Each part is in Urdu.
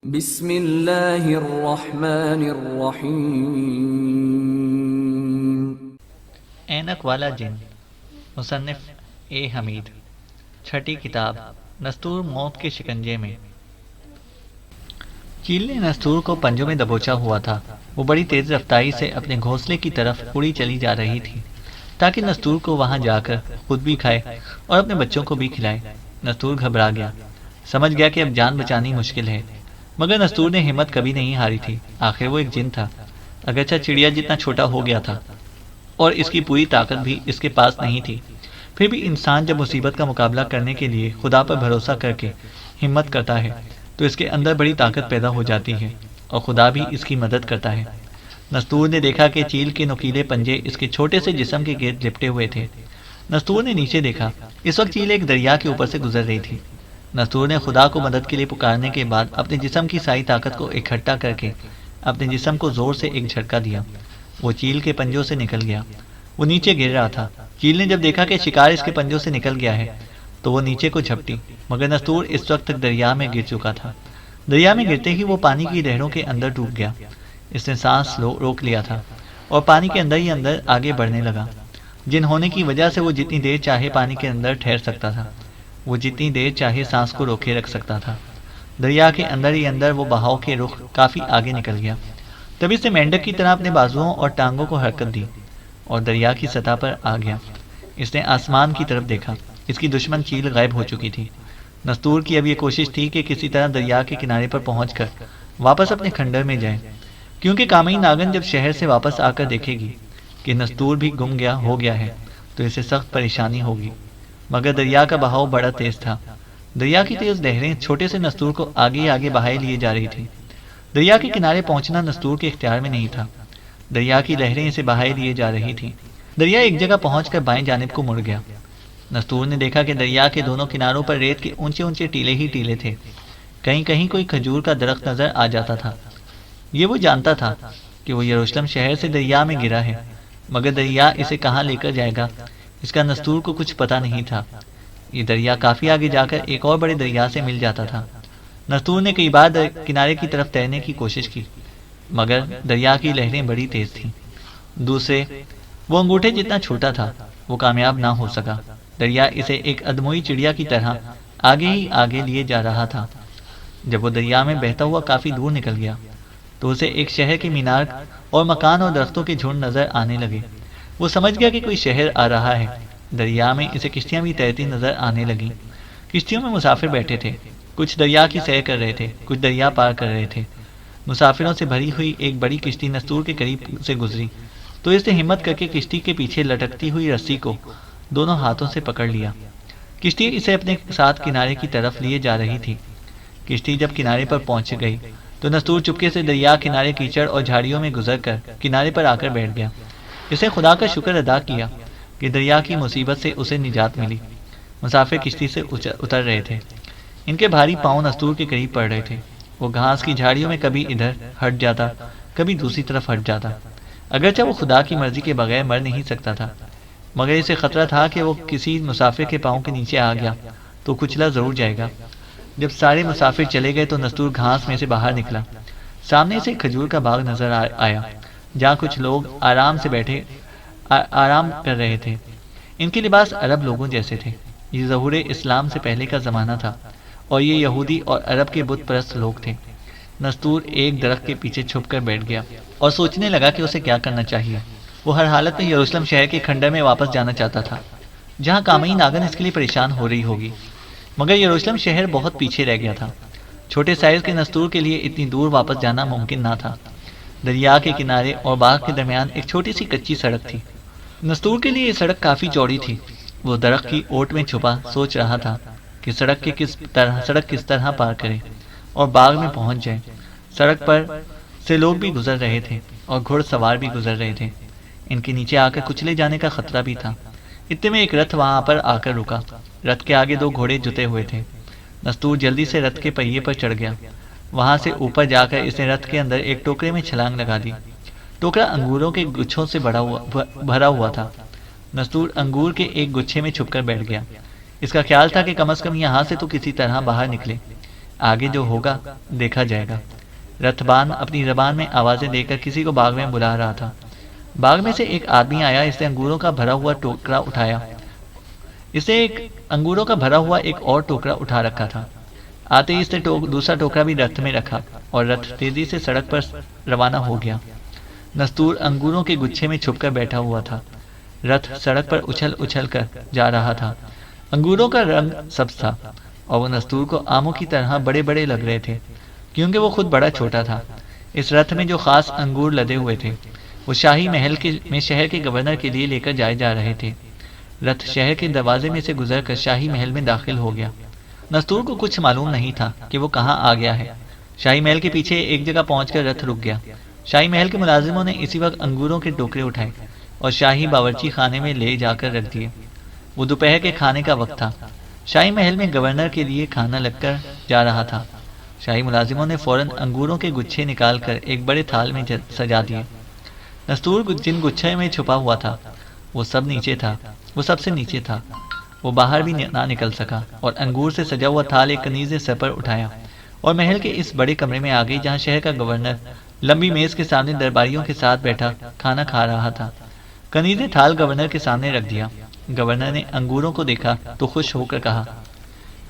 بسم اللہ الرحمن الرحیم۔ اینک والا جن، مصنف اے حمید، چھٹی کتاب نستور موت کے شکنجے میں۔ چیل نے نستور کو پنجوں میں دبوچا ہوا تھا۔ وہ بڑی تیز رفتاری سے اپنے گھونسلے کی طرف اڑی چلی جا رہی تھی تاکہ نستور کو وہاں جا کر خود بھی کھائے اور اپنے بچوں کو بھی کھلائے۔ نستور گھبرا گیا، سمجھ گیا کہ اب جان بچانی مشکل ہے، مگر نستور نے ہمت کبھی نہیں ہاری تھی۔ آخر وہ ایک جن تھا، اگرچہ چڑیا جتنا چھوٹا ہو گیا تھا اور اس کی پوری طاقت بھی اس کے پاس نہیں تھی، پھر بھی انسان جب مصیبت کا مقابلہ کرنے کے لیے خدا پر بھروسہ کر کے ہمت کرتا ہے تو اس کے اندر بڑی طاقت پیدا ہو جاتی ہے اور خدا بھی اس کی مدد کرتا ہے۔ نستور نے دیکھا کہ چیل کے نوکیلے پنجے اس کے چھوٹے سے جسم کے گرد لپٹے ہوئے تھے۔ نستور نے نیچے دیکھا، اس وقت چیل ایک دریا کے اوپر سے گزر رہی تھی۔ نستور نے خدا کو مدد کے لیے پکارنے کے بعد اپنے جسم کی ساری طاقت کو اکٹھا کر کے اپنے جسم کو زور سے ایک جھٹکا دیا۔ وہ چیل کے پنجوں سے نکل گیا۔ وہ نیچے گر رہا تھا۔ چیل نے جب دیکھا کہ شکار اس کے پنجوں سے نکل گیا ہے تو وہ نیچے کو جھپٹی، مگر نستور اس وقت تک دریا میں گر چکا تھا۔ دریا میں گرتے ہی وہ پانی کی لہروں کے اندر ڈوب گیا۔ اس نے سانس روک لیا تھا اور پانی کے اندر ہی اندر آگے بڑھنے لگا۔ جن ہونے کی وجہ سے وہ جتنی دیر چاہے پانی کے اندر ٹھہر سکتا تھا، وہ جتنی دیر چاہے سانس کو روکے رکھ سکتا تھا۔ دریا کے اندر ہی اندر وہ بہاؤ کے رخ کافی آگے نکل گیا۔ تبھی سے مینڈک کی طرح اپنے بازوؤں اور ٹانگوں کو حرکت دی اور دریا کی سطح پر آ گیا۔ اس نے آسمان کی طرف دیکھا۔ اس کی دشمن چیل غائب ہو چکی تھی۔ نستور کی اب یہ کوشش تھی کہ کسی طرح دریا کے کنارے پر پہنچ کر واپس اپنے کھنڈر میں جائے، کیونکہ کامئی ناگن جب شہر سے واپس آ کر دیکھے گی کہ نستور بھی گم ہو گیا ہے تو اسے سخت پریشانی ہوگی۔ مگر دریا کا بہاؤ بڑا تیز تھا۔ دریا کی تیز لہریں چھوٹے سے نستور کو آگے آگے بہائے لیے جا رہی تھی۔ دریا کے کنارے پہنچنا نستور کے اختیار میں نہیں تھا۔ دریا کی لہریں اسے بہائے لیے جا رہی تھیں۔ دریا ایک جگہ پہنچ کر بائیں جانب کو مڑ گیا۔ نستور نے دیکھا کہ دریا کے دونوں کناروں پر ریت کے اونچے اونچے ٹیلے ہی ٹیلے تھے۔ کہیں کہیں کوئی کھجور کا درخت نظر آ جاتا تھا۔ یہ وہ جانتا تھا کہ وہ یروشلم شہر سے دریا میں گرا ہے، مگر دریا اسے کہاں لے کر جائے گا اس کا نستور کو کچھ پتہ نہیں تھا۔ یہ دریا کافی آگے جا کر ایک اور بڑے دریا سے مل جاتا تھا۔ نستور نے کئی بار کنارے کی طرف تیرنے کی کوشش کی، مگر دریا کی لہریں بڑی تیز تھیں۔ دوسرے، وہ انگوٹھے جتنا چھوٹا تھا، وہ کامیاب نہ ہو سکا۔ دریا اسے ایک ادموئی چڑیا کی طرح آگے ہی آگے لیے جا رہا تھا۔ جب وہ دریا میں بہتا ہوا کافی دور نکل گیا تو اسے ایک شہر کے مینار اور مکان اور درختوں کے جھنڈ نظر آنے لگے۔ وہ سمجھ گیا کہ کوئی شہر آ رہا ہے۔ دریا میں اسے کشتیاں بھی تیرتی نظر آنے لگیں۔ کشتیوں میں مسافر بیٹھے تھے، کچھ دریا کی سیر کر رہے تھے، کچھ دریا پار کر رہے تھے۔ مسافروں سے بھری ہوئی ایک بڑی کشتی نستور کے قریب سے گزری تو اس نے ہمت کر کے کشتی کے پیچھے لٹکتی ہوئی رسی کو دونوں ہاتھوں سے پکڑ لیا۔ کشتی اسے اپنے ساتھ کنارے کی طرف لیے جا رہی تھی۔ کشتی جب کنارے پر پہنچ گئی تو نستور چپکے سے دریا کنارے کیچڑ اور جھاڑیوں میں گزر کر کنارے پر آ کر بیٹھ گیا۔ اسے خدا کا شکر ادا کیا کہ دریا کی مصیبت سے اسے نجات ملی۔ مسافر کشتی سے اتر رہے تھے۔ ان کے بھاری پاؤں نستور کے قریب پڑ رہے تھے۔ وہ گھاس کی جھاڑیوں میں کبھی ادھر ہٹ جاتا، کبھی دوسری طرف ہٹ جاتا۔ اگرچہ وہ خدا کی مرضی کے بغیر مر نہیں سکتا تھا، مگر اسے خطرہ تھا کہ وہ کسی مسافر کے پاؤں کے نیچے آ گیا تو کچلا ضرور جائے گا۔ جب سارے مسافر چلے گئے تو نستور گھاس میں سے باہر نکلا۔ سامنے سے کھجور کا باغ نظر آیا جہاں کچھ لوگ آرام سے بیٹھے آرام کر رہے تھے۔ ان کے لباس عرب لوگوں جیسے تھے۔ یہ ظہور اسلام سے پہلے کا زمانہ تھا اور یہ یہودی اور عرب کے بت پرست لوگ تھے۔ نستور ایک درخت کے پیچھے چھپ کر بیٹھ گیا اور سوچنے لگا کہ اسے کیا کرنا چاہیے۔ وہ ہر حالت میں یروشلم شہر کے کھنڈر میں واپس جانا چاہتا تھا جہاں کامئی ناگن اس کے لیے پریشان ہو رہی ہوگی، مگر یروشلم شہر بہت پیچھے رہ گیا تھا۔ چھوٹے سائز کے نستور کے لیے اتنی دور واپس جانا ممکن نہ تھا۔ دریا کے کنارے اور باغ کے درمیان ایک چھوٹی سی کچی سڑک تھی۔ نستور کے لیے یہ سڑک کافی چوڑی تھی۔ وہ درخت کی اوٹ میں چھپا سوچ رہا تھا کہ سڑک کس طرح پار کرے اور باغ میں پہنچ جائے۔ سڑک پر سے لوگ بھی گزر رہے تھے اور گھڑ سوار بھی گزر رہے تھے۔ ان کے نیچے آ کر کچلے جانے کا خطرہ بھی تھا۔ اتنے میں ایک رتھ وہاں پر آ کر رکا۔ رتھ کے آگے دو گھوڑے جتے ہوئے تھے۔ نستور جلدی سے رتھ کے پہیے پر چڑھ گیا۔ وہاں سے اوپر جا کر اس نے رتھ کے اندر ایک ٹوکرے میں چھلانگ لگا دی۔ ٹوکرا انگوروں کے گچھوں سے بھرا ہوا تھا۔ نستور انگور کے ایک گچھے میں چھپ کر بیٹھ گیا۔ اس کا خیال تھا کہ کم از کم یہاں سے تو کسی طرح باہر نکلے۔ آگے جو ہوگا دیکھا جائے گا۔ رتھبان اپنی زبان میں آوازیں دے کر کسی کو باغ میں بلا رہا تھا۔ باغ میں سے ایک آدمی آیا، اس نے انگوروں کا بھرا ہوا ٹوکرا اٹھایا۔ اسے ایک انگوروں کا بھرا ہوا ایک اور ٹوکرا اٹھا رکھا تھا۔ آتے ہی اس نے دوسرا ٹوکرا بھی رتھ میں رکھا اور رتھ تیزی سے سڑک پر روانہ ہو گیا۔ نستور انگوروں کے گچھے میں چھپ کر بیٹھا ہوا تھا۔ رتھ سڑک پر اچھل اچھل کر جا رہا تھا۔ انگوروں کا رنگ سبز تھا اور وہ نستور کو آموں کی طرح بڑے بڑے لگ رہے تھے، کیونکہ وہ خود بڑا چھوٹا تھا۔ اس رتھ میں جو خاص انگور لدے ہوئے تھے وہ شاہی محل میں شہر کے گورنر کے لیے لے کر جائے جا رہے تھے۔ رتھ شہر کے دروازے میں سے گزر کر شاہی محل میں داخل ہو گیا۔ نستور کو کچھ معلوم نہیں تھا کہ وہ کہاں آ گیا ہے۔ شاہی محل کے پیچھے ایک جگہ پہنچ کر رتھ رک گیا۔ شاہی محل کے ملازموں نے اسی وقت انگوروں کے ٹوکرے اٹھائے اور شاہی باورچی خانے میں لے جا کر رکھ دیے۔ وہ دوپہر کے کھانے کا وقت تھا۔ شاہی محل میں گورنر کے لیے کھانا لگ کر جا رہا تھا۔ شاہی ملازموں نے فوراً انگوروں کے گچھے نکال کر ایک بڑے تھال میں سجا دیے۔ نستور جن گچھے میں چھپا ہوا تھا وہ سب سے نیچے تھا۔ وہ باہر بھی نہ نکل سکا اور انگور سے سجا ہوا تھال ایک کنیز نے سر پر اٹھایا اور محل کے اس بڑے کمرے میں آ گئی جہاں شہر کا گورنر لمبی میز کے سامنے درباریوں کے ساتھ بیٹھا کھانا کھا رہا تھا۔ کنیز نے تھال گورنر کے سامنے رکھ دیا۔ گورنر نے انگوروں کو دیکھا تو خوش ہو کر کہا،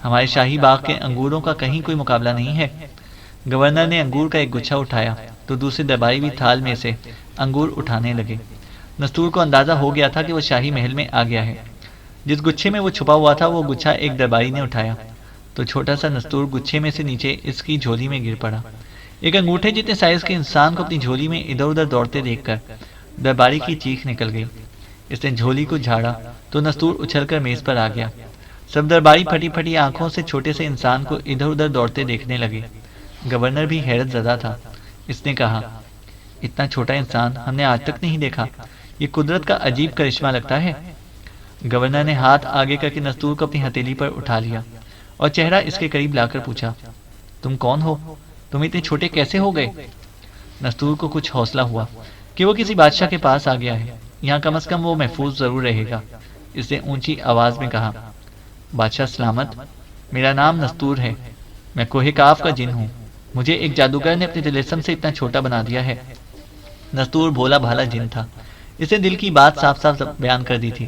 ہمارے شاہی باغ کے انگوروں کا کہیں کوئی مقابلہ نہیں ہے۔ گورنر نے انگور کا ایک گچھا اٹھایا تو دوسرے درباری بھی تھال میں سے انگور اٹھانے لگے۔ نستور کو اندازہ ہو گیا تھا کہ وہ شاہی محل میں آ گیا ہے۔ جس گچھے میں وہ چھپا ہوا تھا وہ گچھا ایک درباری نے اٹھایا تو چھوٹا سا نستور گچھے میں سے نیچے اس کی جھولی میں گر پڑا۔ ایک انگوٹھے جتنے سائز کے انسان کو اپنی جھولی میں ادھر ادھر دوڑتے دیکھ کر درباری کی چیخ نکل گئی۔ اس نے جھولی کو جھاڑا تو نستور اچھل کر میز پر آ گیا۔ سب درباری پھٹی پھٹی آنکھوں سے چھوٹے سے انسان کو ادھر ادھر دوڑتے دیکھنے لگے۔ گورنر بھی حیرت زدہ تھا۔ اس نے کہا، اتنا چھوٹا انسان ہم نے آج تک نہیں دیکھا، یہ قدرت کا عجیب کرشمہ لگتا ہے۔ گورنر نے ہاتھ آگے کر کے نستور کو اپنی ہتھیلی پر اٹھا لیا اور چہرہ اس کے قریب لا کر پوچھا، تم کون ہو؟ تم اتنے چھوٹے کیسے ہو گئے؟ نستور کو کچھ حوصلہ ہوا کہ وہ کسی بادشاہ کے پاس آ گیا ہے، یہاں کم از کم وہ محفوظ ضرور رہے گا۔ اس نے اونچی آواز میں کہا، بادشاہ سلامت، میرا نام نستور ہے، میں کوہ کاف کا جن ہوں، مجھے ایک جادوگر نے اپنے طلسم سے اتنا چھوٹا بنا دیا ہے۔ نستور بھولا بھالا جن تھا، اس نے دل کی بات صاف صاف بیان کر دی تھی۔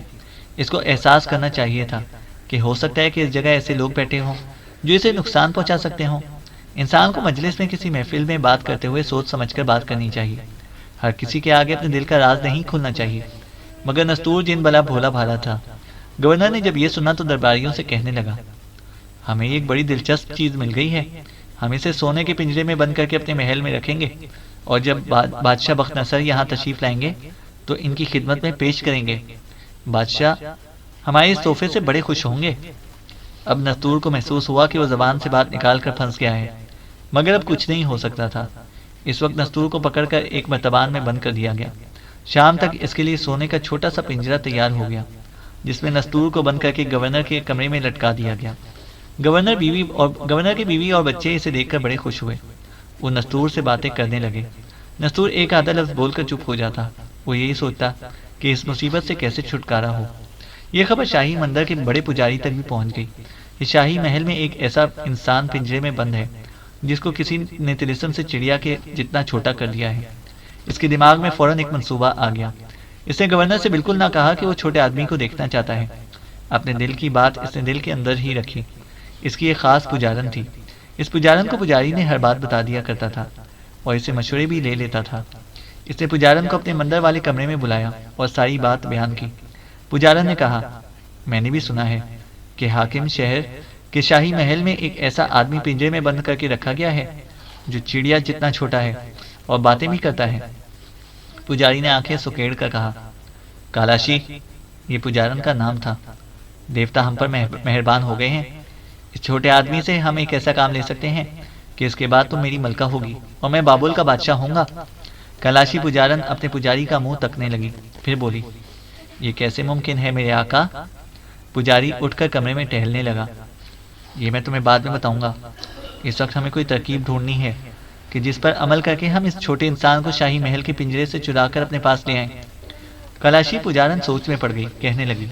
اس کو احساس کرنا چاہیے تھا کہ ہو سکتا ہے کہ اس جگہ ایسے لوگ بیٹھے ہوں جو اسے نقصان پہنچا سکتے ہوں۔ انسان کو مجلس میں کسی محفل میں بات کرتے ہوئے سوچ سمجھ کر بات کرنی چاہیے، ہر کسی کے آگے اپنے دل کا راز نہیں کھولنا چاہیے۔ مگر نستور جن بلا بھولا بھالا تھا۔ گورنر نے جب یہ سنا تو درباریوں سے کہنے لگا، ہمیں ایک بڑی دلچسپ چیز مل گئی ہے، ہم اسے سونے کے پنجرے میں بند کر کے اپنے محل میں رکھیں گے اور جب بادشاہ بخت نصر یہاں تشریف لائیں گے تو ان کی خدمت میں پیش کریں گے۔ بادشاہ ہمارے اس تحفے سے بڑے خوش ہوں گے۔ اب نستور کو محسوس ہوا کہ وہ زبان سے بات نکال کر پھنس گیا ہے، مگر اب کچھ نہیں ہو سکتا تھا۔ اس وقت نستور کو پکڑ کر ایک مرتبان میں بند کر دیا گیا۔ شام تک اس کے لیے سونے کا چھوٹا سا پنجرا تیار ہو گیا جس میں نستور کو بند کر کے گورنر کے کمرے میں لٹکا دیا گیا۔ گورنر کی بیوی اور بچے اسے دیکھ کر بڑے خوش ہوئے۔ وہ نستور سے باتیں کرنے لگے۔ نستور ایک آدھا لفظ بول کر چپ ہو جاتا۔ وہ یہی سوچتا کہ اس مصیبت سے کیسے چھٹکارا ہو۔ یہ خبر شاہی مندر کے بڑے پجاری تک بھی پہنچ گئی کہ شاہی محل میں ایک ایسا انسان پنجرے میں بند ہے جس کو کسی نے طلسم سے چڑیا کے جتنا چھوٹا کر دیا ہے۔ اس کے دماغ میں فوراً ایک منصوبہ آ گیا۔ اس نے گورنر سے بالکل نہ کہا کہ وہ چھوٹے آدمی کو دیکھنا چاہتا ہے۔ اپنے دل کی بات اس نے دل کے اندر ہی رکھی۔ اس کی ایک خاص پجارن تھی۔ اس پجارن کو پجاری نے ہر بات بتا دیا کرتا تھا اور اسے مشورے بھی لے لیتا تھا۔ اس نے پجارن کو اپنے مندر والے کمرے میں بلایا اور ساری بات بیان کی۔ پجارن نے کہا، میں نے بھی سنا ہے کہ حاکم شہر کے شاہی محل میں ایک ایسا آدمی پنجرے میں بند کر کے رکھا گیا ہے جو چڑیا جتنا چھوٹا ہے اور باتیں بھی کرتا ہے۔ پجاری نے آنکھیں سکیڑ کر کہا، کالاشی، یہ پجارن کا نام تھا۔ دیوتا ہم پر مہربان ہو گئے ہیں۔ اس چھوٹے آدمی سے ہم ایک ایسا کام لے سکتے ہیں کہ اس کے بعد تم میری ملکہ ہوگی اور میں بابل کا بادشاہ ہوں گا۔ کالاشی پجارن اپنے پجاری کا منہ تکنے لگی، پھر بولی، یہ کیسے ممکن ہے میرے آقا؟ پجاری اٹھ کر کمرے میں ٹہلنے لگا۔ یہ میں تمہیں بعد میں بتاؤں گا۔ اس وقت ہمیں کوئی ترکیب ڈھونڈنی ہے کہ جس پر عمل کر کے ہم اس چھوٹے انسان کو شاہی محل کے پنجرے سے چرا کر اپنے پاس لے آئیں۔ کالاشی پجارن سوچ میں پڑ گئی، کہنے لگی،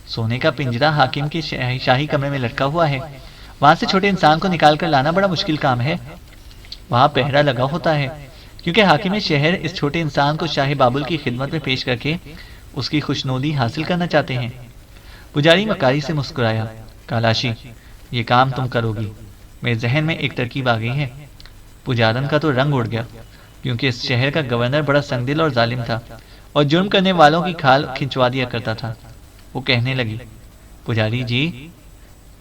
سونے کا پنجرا حاکم کے شاہی کمرے میں لٹکا ہوا ہے وہاں سے چھوٹے انسان کو نکال کر لانا بڑا مشکل کام ہے۔ وہاں پہرا لگا ہوتا ہے، کیونکہ حاکم شہر اس چھوٹے انسان کو شاہ بابل کی خدمت میں پیش کر کے اس کی خوشنودی حاصل کرنا چاہتے ہیں۔ پجاری مکاری سے مسکرایا، کالاشی یہ کام تم کرو گی، میرے ذہن میں ایک ترکیب آ گئی ہے۔ پجارن کا تو رنگ اڑ گیا، کیونکہ اس شہر کا گورنر بڑا سنگ دل اور ظالم تھا اور جرم کرنے والوں کی کھال کھنچوا دیا کرتا تھا۔ وہ کہنے لگی، پجاری جی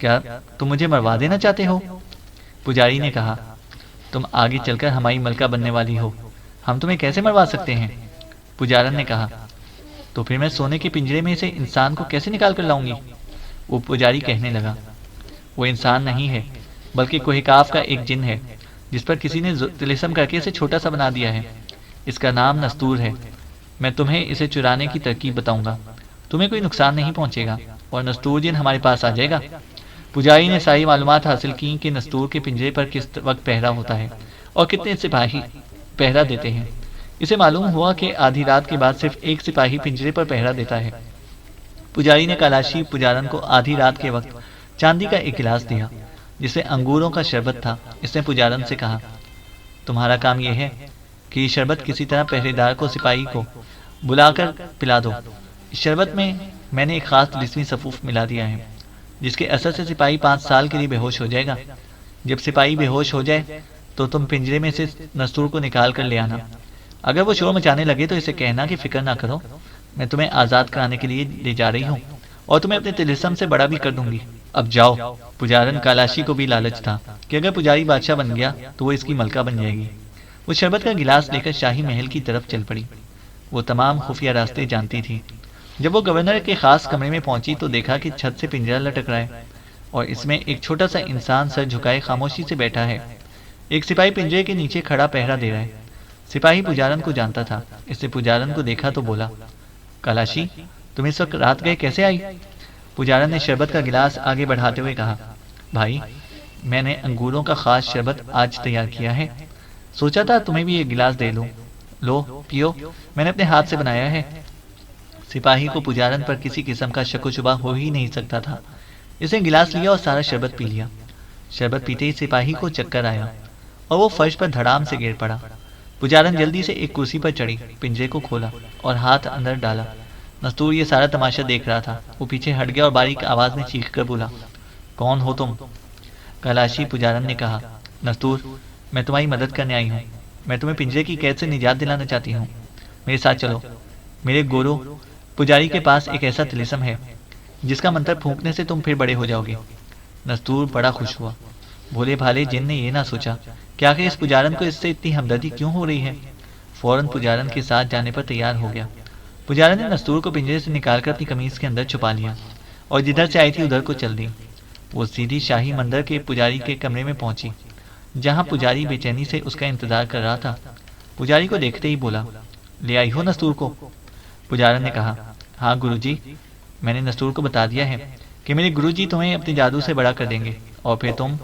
کیا تم مجھے مروا دینا چاہتے ہو؟ پجاری نے کہا، تم آگے چل کر ہماری ملکہ بننے والی ہو، ہم تمہیں کیسے مروا سکتے ہیں؟ پجارن نے کہا، تو پھر میں سونے کے پنجرے میں سے انسان کو کیسے نکال کر لاؤں گی؟ وہ پجاری کہنے لگا، وہ انسان نہیں ہے بلکہ کوہ کاف کا ایک جن ہے، جس پر کسی نے طلسم کر کے اسے چھوٹا سا بنا دیا ہے۔ اس کا نام نستور ہے۔ میں تمہیں اسے چرانے کی ترکیب بتاؤں گا، تمہیں کوئی نقصان نہیں پہنچے گا اور نستور جن ہمارے پاس آ جائے گا۔ پجاری نے ساری معلومات حاصل کی کہ نستور کے پنجرے پر کس وقت پہرا ہوتا ہے اور کتنے سپاہی پہرا دیتے ہیں۔ اسے معلوم ہوا کہ آدھی رات کے بعد صرف ایک سپاہی پنجرے پر پہرا دیتا ہے۔ پجاری نے کالاشی پجارن کو آدھی رات کے وقت چاندی کا ایک گلاس دیا جس میں انگوروں کا شربت تھا۔ اس نے پجارن سے کہا، تمہارا کام یہ ہے کہ یہ شربت کسی طرح پہرے دار کو سپاہی کو بلا کر پلا دو۔ اس شربت میں نے ایک خاص طلسمی سفوف ملا دیا ہے جس کے اثر سے سپاہی 5 سال کے لیے بے ہوش ہو جائے گا۔ جب سپاہی بے ہوش ہو جائے تو تم پنجرے میں سے نستور کو نکال کر لے آنا۔ اگر وہ شور مچانے لگے تو اسے کہنا کہ فکر نہ کرو، میں تمہیں آزاد کرانے کے لیے لے جا رہی ہوں اور تمہیں اپنے طلسم سے بڑا بھی کر دوں گی۔ اب جاؤ۔ پجارن کالاشی کو بھی لالچ تھا کہ اگر پجاری بادشاہ بن گیا تو وہ اس کی ملکہ بن جائے گی۔ وہ شربت کا گلاس لے کر شاہی محل کی طرف چل پڑی۔ وہ تمام خفیہ راستے جانتی تھی۔ جب وہ گورنر کے خاص کمرے میں پہنچی تو دیکھا کہ چھت سے پنجرا لٹک رہا ہے اور اس میں ایک چھوٹا سا انسان سر جھکائے خاموشی سے بیٹھا ہے۔ ایک سپاہی پنجرے کے نیچے کھڑا پہرا دے رہا ہے۔ سپاہی پجارن کو جانتا تھا، اس نے پجارن کو دیکھا تو بولا، کالاشی تم اس وقت رات گئے کیسے آئی؟ پجارن نے شربت کا گلاس آگے بڑھاتے ہوئے کہا، بھائی میں نے انگوروں کا خاص شربت آج تیار کیا ہے، سوچا تھا تمہیں بھی ایک گلاس دے لوں، لو پیو، میں نے اپنے ہاتھ سے بنایا ہے۔ سپاہی کو پجارن پر کسی قسم کا شک و شبہ ہو ہی نہیں سکتا تھا۔ اس نے گلاس لیا اور سارا شربت پی لیا۔ شربت پیتے ہی سپاہی کو چکر آیا اور وہ فرش پر دھڑام سے گر پڑا۔ پجارن جلدی سے ایک کرسی پر چڑھی، پنجرے کو کھولا اور ہاتھ اندر ڈالا۔ نستور یہ سارا تماشا دیکھ رہا تھا۔ وہ پیچھے ہٹ گیا اور باریک آواز میں چیخ کر بولا، کون ہو تم؟ کالاشی پجارن نے کہا، نستور میں تمہاری مدد کرنے آئی ہوں، میں تمہیں پنجرے کی قید سے نجات دلانا چاہتی ہوں، میرے ساتھ چلو۔ میرے گورو پجاری کے پاس ایک ایسا طلسم ہے جس کا منتر پھونکنے سے تم پھر بڑے ہو جاؤ گے۔ نستور بڑا خوش ہوا۔ بھولے بھالے جن نے یہ نہ سوچا کہ آخر اس پجارن کو اس سے اتنی ہمدردی کیوں ہو رہی ہے۔ فوراً پجارن کے ساتھ جانے پر تیار ہو گیا۔ پجارن نے نستور کو پنجرے سے نکال کر اپنی قمیض کے اندر چھپا لیا اور جدھر سے آئی تھی ادھر کو چل دی۔ وہ سیدھی شاہی مندر کے پجاری کے کمرے میں پہنچی جہاں پجاری بے چینی سے اس کا انتظار کر رہا تھا۔ پجاری کو دیکھتے ہی بولا، لے آئی ہو نستور کو؟ پجارن نے کہا، ہاں گروجی، میں نے نستور کو بتا دیا ہے کہ میرے گروجی تمہیں اپنے جادو سے بڑا کر دیں گے اور پھر تم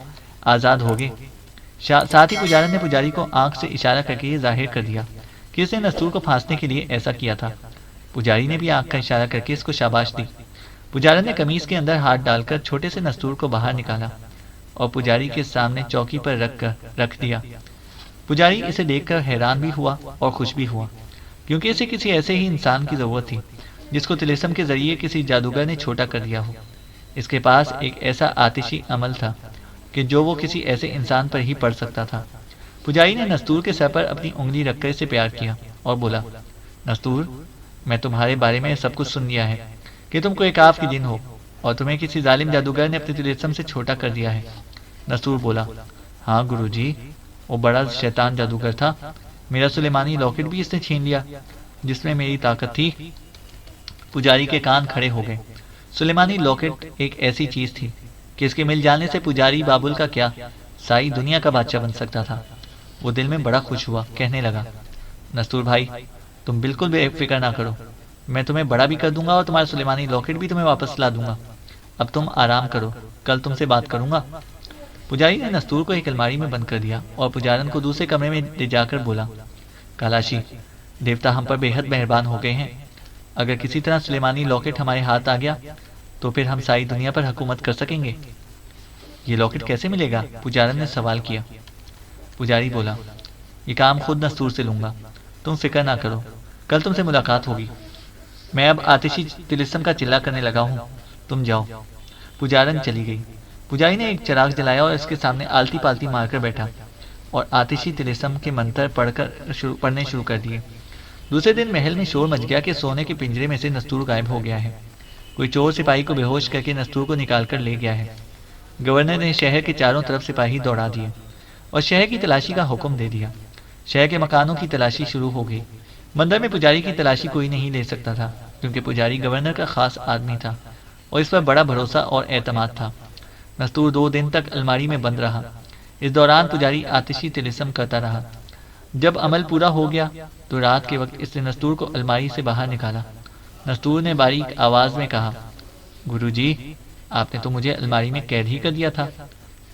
آزاد ہوگے۔ ساتھ ہی پجارن نے پجاری کو آنکھ سے اشارہ کر کے یہ ظاہر کر دیا کہ اس نے نستور کو پھانسنے کے لیے ایسا کیا تھا۔ پجاری نے بھی آنکھ کا اشارہ کر کے اس کو شاباش دی۔ پجارن نے قمیض کے اندر ہاتھ ڈال کر چھوٹے سے نستور کو باہر نکالا اور پجاری کے سامنے چوکی پر رکھ دیا۔ پجاری اسے دیکھ کر حیران بھی ہوا اور خوش بھی ہوا، کیونکہ اسے کسی ایسے ہی انسان کی ضرورت تھی جس کو طلسم کے ذریعے کسی جادوگر نے چھوٹا کر دیا ہو۔ اس کے پاس ایک ایسا آتشی عمل تھا کہ جو وہ کسی ایسے انسان پر ہی پڑ سکتا تھا۔ پجاری نے نستور کے سر پر اپنی انگلی رکھ کر اسے پیار کیا اور بولا، نستور میں تمہارے بارے میں سب کچھ سن لیا ہے کہ تم کوئی کاف کی جن ہو اور تمہیں کسی ظالم جادوگر نے اپنے طلسم سے چھوٹا کر دیا ہے۔ نستور بولا، ہاں گرو جی، وہ بڑا شیطان جادوگر تھا، میرا سلیمانی لاکٹ بھی اس نے چھین لیا جس میں میری طاقت تھی۔ پجاری کے کان کھڑے ہو گئے۔ سلیمانی لاکٹ ایک ایسی چیز تھی کہ اس کے مل جانے سے پجاری بابل کا کیا ساری دنیا کا بادشاہ بن سکتا تھا۔ وہ دل میں بڑا خوش ہوا، کہنے لگا، نستور بھائی تم بالکل بے فکر نہ کرو، میں تمہیں بڑا بھی کر دوں گا اور تمہارا سلیمانی لاکٹ بھی تمہیں واپس لا دوں گا۔ اب تم آرام کرو، کل تم سے بات کروں گا۔ پجاری نے نستور کو ایک الماری میں بند کر دیا اور پجارن کو دوسرے کمرے میں لے جا کر بولا، کالاشی دیوتا ہم پر بے حد مہربان ہو گئے ہیں، اگر کسی طرح سلیمانی لاکٹ ہمارے ہاتھ آ گیا تو پھر ہم ساری دنیا پر حکومت کر سکیں گے۔ یہ لاکٹ کیسے ملے گا؟ پجارن نے سوال کیا۔ پجاری بولا، یہ کام خود نستور سے لوں گا، تم فکر نہ کرو، کل تم سے ملاقات ہوگی۔ میں اب آتشی طلسم کا چلا کرنے لگا ہوں، تم جاؤ۔ پجارن چلی گئی۔ پجاری نے ایک چراغ جلایا اور اس کے سامنے آلتی پالتی مار کر بیٹھا اور آتشی طلسم کے منتر پڑھنے شروع کر دیے۔ دوسرے دن محل میں شور مچ گیا کہ سونے کے پنجرے میں سے نستور غائب ہو گیا ہے۔ کوئی چور سپاہی کو بے ہوش کر کے نستور کو نکال کر لے گیا ہے۔ گورنر نے شہر کے چاروں طرف سپاہی دوڑا دیے اور شہر کی تلاشی کا حکم دے دیا۔ شہر کے مکانوں کی تلاشی شروع ہو گئی۔ مندر میں پجاری کی تلاشی کوئی نہیں لے سکتا تھا، کیونکہ پجاری گورنر کا خاص آدمی تھا اور اس پر بڑا بھروسہ اور اعتماد تھا۔ نستور 2 دن تک الماری میں بند رہا۔ اس دوران پجاری آتشی طلسم کرتا رہا۔ جب عمل پورا ہو گیا تو رات کے وقت اس نے نستور کو الماری سے باہر نکالا۔ نستور نے باریک آواز میں کہا، گرو جی، آپ نے تو مجھے الماری میں قید ہی کر دیا تھا،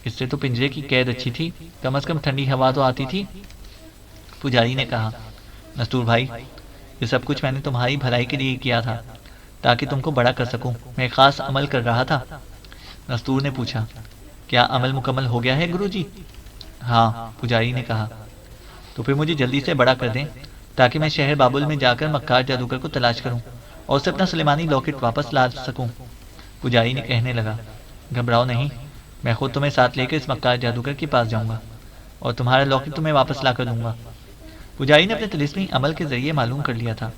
اس سے تو پنجرے کی قید اچھی تھی، کم از کم ٹھنڈی ہوا تو آتی تھی۔ پجاری نے کہا، نستور بھائی، یہ سب کچھ میں نے تمہاری بھلائی کے لیے کیا تھا، تاکہ تم کو بڑا کر سکوں۔ میں ایک خاص عمل کر رہا تھا۔ نستور نے پوچھا، کیا عمل مکمل ہو گیا ہے گرو جی؟ ہاں، پجاری نے کہا۔ تو پھر مجھے جلدی سے بڑا کر دیں، تاکہ میں شہر بابل میں جا کر مکار جادوگر کو تلاش کروں اور اسے اپنا سلیمانی لاکٹ واپس لا سکوں۔ پجاری نے کہنے لگا، گھبراؤ نہیں، میں خود تمہیں ساتھ لے کر اس مکار جادوگر کے پاس جاؤں گا اور تمہارا لاکٹ تمہیں واپس لا کر دوں گا۔ پجاری نے اپنے طلسمی عمل کے ذریعے معلوم کر لیا تھا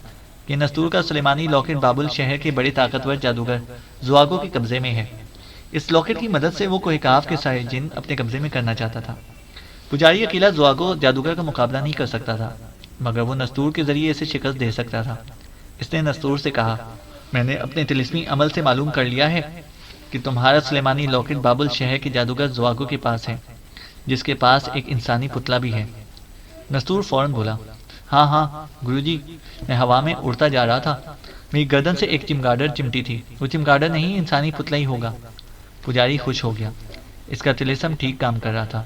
کہ نستور کا سلیمانی لاکٹ بابل شہر کے بڑے طاقتور جادوگر زواگو کے قبضے میں ہے۔ اس لاکٹ کی مدد سے وہ کوہ کاف کے سارے جن اپنے قبضے میں کرنا چاہتا تھا۔ پجاری اکیلا زواگو جادوگر کا مقابلہ نہیں کر سکتا تھا، مگر وہ نستور کے ذریعے اسے شکست دے سکتا تھا۔ اس نے نستور سے کہا، میں نے اپنے طلسمی عمل سے معلوم کر لیا ہے کہ تمہارا سلیمانی لاکٹ بابل شہر کے جادوگر زواگو کے پاس ہے، جس کے پاس ایک انسانی پتلا بھی ہے۔ نستور فوراً بولا، ہاں ہاں گرو جی، میں ہوا میں اڑتا جا رہا تھا، میری گردن سے ایک چمگادڑ چمٹی تھی، وہ چمگادڑ نہیں، انسانی پتلا ہی ہوگا۔ پجاری خوش ہو گیا، اس کا طلسم ٹھیک کام کر رہا تھا۔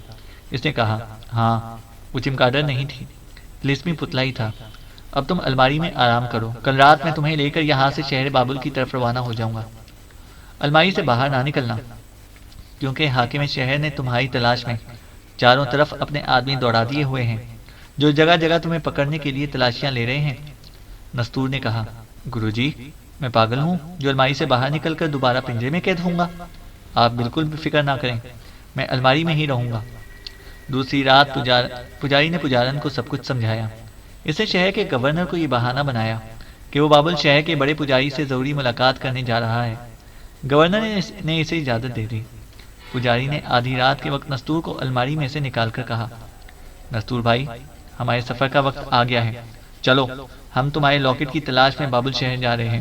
اس نے کہا، ہاں، وہ چمگادڑ نہیں تھی، طلسمی پتلا ہی تھا۔ اب تم الماری میں آرام کرو، کل رات میں تمہیں لے کر یہاں سے شہر بابل کی طرف روانہ ہو جاؤں گا۔ الماری سے باہر نہ نکلنا، کیونکہ حاکم شہر نے تمہاری تلاش میں چاروں طرف اپنے آدمی دوڑا دیے ہوئے ہیں، جو جگہ جگہ تمہیں پکڑنے کے لیے تلاشیاں لے رہے ہیں۔ نستور نے کہا، گرو جی، میں پاگل ہوں جو الماری سے باہر نکل کر دوبارہ پنجرے میں قید ہوں گا؟ آپ بالکل بھی فکر نہ کریں، میں الماری میں ہی رہوں گا۔ دوسری رات پجاری نے پجارن کو سب کچھ سمجھایا۔ اس نے شہر کے گورنر کو یہ بہانہ بنایا کہ وہ بابل شہر کے بڑے پجاری سے ضروری ملاقات کرنے جا رہا ہے۔ گورنر نے اسے اجازت دے دی۔ پجاری نے آدھی رات کے وقت نستور کو الماری میں سے نکال کر کہا، نستور بھائی، ہمارے سفر کا وقت آ گیا ہے، چلو، ہم تمہارے لاکٹ کی تلاش میں بابل شہر جا رہے ہیں۔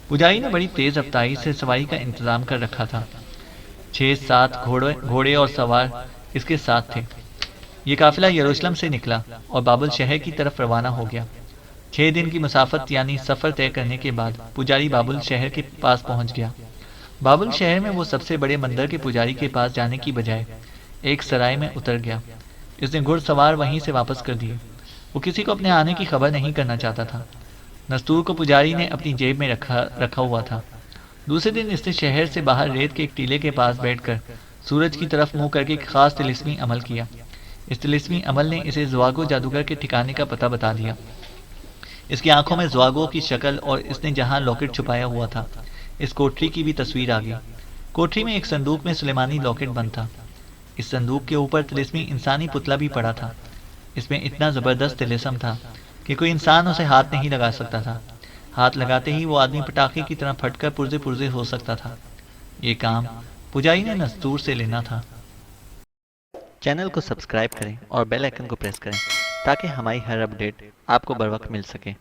پجاری نے بڑی تیز رفتاری سے سواری کا انتظام کر رکھا تھا۔ 6-7 گھوڑے اور سوار اس کے ساتھ تھے۔ یہ قافلہ یروشلم سے نکلا اور بابل شہر کی طرف روانہ ہو گیا۔ 6 دن کی مسافت یعنی سفر طے کرنے کے بعد پجاری بابل شہر کے پاس پہنچ گیا۔ بابل شہر میں وہ سب سے بڑے مندر کے پجاری کے پاس جانے کی بجائے ایک سرائے میں اتر گیا۔ اس نے گھڑ سوار وہیں سے واپس کر دیے۔ وہ کسی کو اپنے آنے کی خبر نہیں کرنا چاہتا تھا۔ نستور کو پجاری نے اپنی جیب میں رکھا ہوا تھا۔ دوسرے دن اس نے شہر سے باہر ریت کے ایک ٹیلے کے پاس بیٹھ کر سورج کی طرف منہ کر کے ایک خاص طلسمی عمل کیا۔ اس طلسمی عمل نے اسے زواگو جادوگر کے ٹھکانے کا پتہ بتا دیا۔ اس کی آنکھوں میں زواگو کی شکل اور اس نے جہاں لاکٹ چھپایا ہوا تھا اس کوٹری کی بھی تصویر آ گئی۔ کوٹری میں ایک صندوق میں سلیمانی لاکٹ بند تھا۔ اس صندوق کے اوپر طلسمی انسانی پتلا بھی پڑا تھا۔ اس میں اتنا زبردست طلسم تھا کہ کوئی انسان اسے ہاتھ نہیں لگا سکتا تھا۔ ہاتھ لگاتے ہی وہ آدمی پٹاخے کی طرح پھٹ کر پرزے پرزے ہو سکتا تھا۔ یہ کام پجاری نے نستور سے لینا تھا۔ چینل کو سبسکرائب کریں اور بیل آئیکن کو پریس کریں تاکہ ہماری ہر اپڈیٹ آپ کو بر وقت مل سکے۔